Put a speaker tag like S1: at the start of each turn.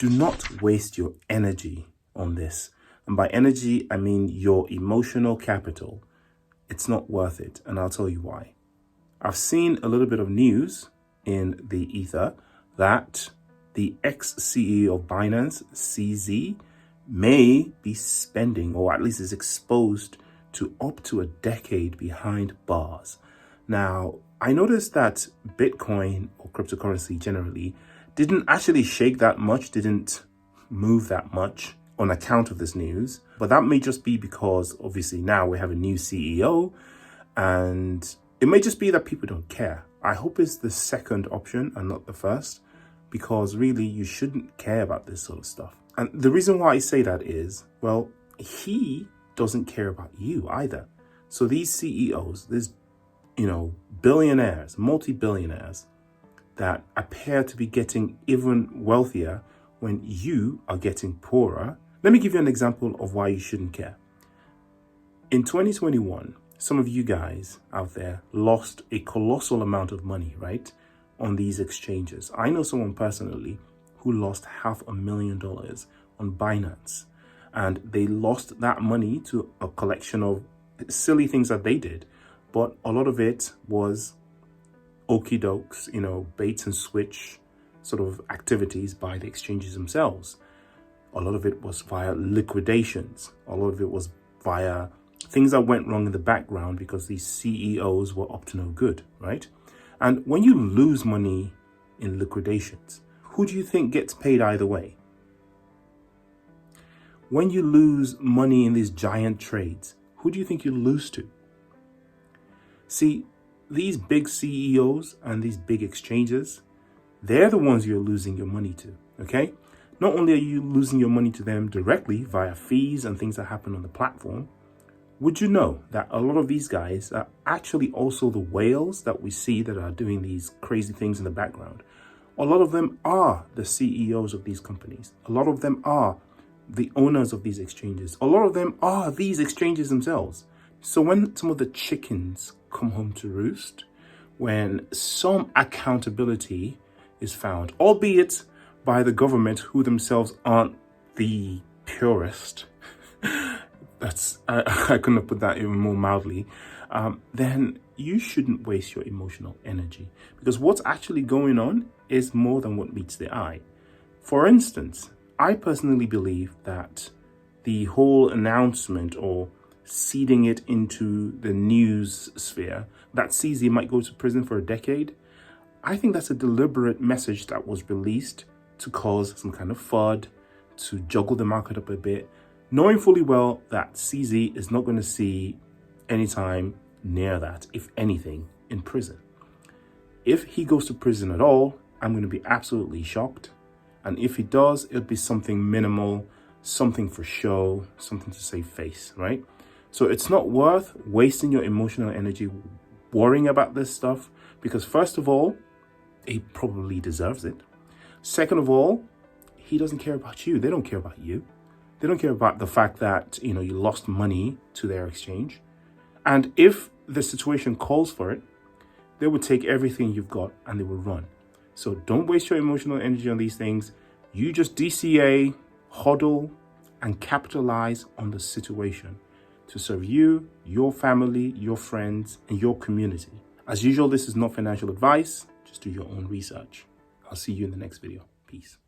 S1: Do not waste your energy on this. And by energy, I mean your emotional capital. It's not worth it. And I'll tell you why. I've seen a little bit of news in the ether that the ex-CEO of Binance, CZ, may be spending, or at least is exposed to up to a decade behind bars. Now, I noticed that Bitcoin or cryptocurrency generally didn't actually shake that much, didn't move that much on account of this news. But that may just be because obviously now we have a new CEO, and it may just be that people don't care. I hope it's the second option and not the first, because really you shouldn't care about this sort of stuff. And the reason why I say that is, well, he doesn't care about you either. So these CEOs, these, billionaires, multi-billionaires that appear to be getting even wealthier when you are getting poorer. Let me give you an example of why you shouldn't care. In 2021, some of you guys out there lost a colossal amount of money, right, on these exchanges. I know someone personally who lost $500,000 on Binance, and they lost that money to a collection of silly things that they did. But a lot of it was okie dokes, bait and switch sort of activities by the exchanges themselves. A lot of it was via liquidations. A lot of it was via things that went wrong in the background because these CEOs were up to no good, right? And when you lose money in liquidations, who do you think gets paid either way? When you lose money in these giant trades, who do you think you lose to? See, these big CEOs and these big exchanges, they're the ones you're losing your money to, okay? Not only are you losing your money to them directly via fees and things that happen on the platform, would you know that a lot of these guys are actually also the whales that we see that are doing these crazy things in the background? A lot of them are the CEOs of these companies. A lot of them are the owners of these exchanges. A lot of them are these exchanges themselves. So when some of the chickens come home to roost, when some accountability is found, albeit by the government who themselves aren't the purest, I couldn't have put that even more mildly, then you shouldn't waste your emotional energy, because what's actually going on is more than what meets the eye. For instance, I personally believe that the whole announcement or seeding it into the news sphere that CZ might go to prison for a decade, I think that's a deliberate message that was released to cause some kind of FUD, to juggle the market up a bit, knowing fully well that CZ is not going to see any time near that, if anything, in prison. If he goes to prison at all, I'm going to be absolutely shocked. And if he does, it'll be something minimal, something for show, something to save face, right? So it's not worth wasting your emotional energy worrying about this stuff, because first of all, he probably deserves it. Second of all, he doesn't care about you. They don't care about you. They don't care about the fact that, you lost money to their exchange. And if the situation calls for it, they will take everything you've got and they will run. So don't waste your emotional energy on these things. You just DCA, hodl, and capitalize on the situation to serve you, your family, your friends, and your community. As usual, this is not financial advice. Just do your own research. I'll see you in the next video. Peace.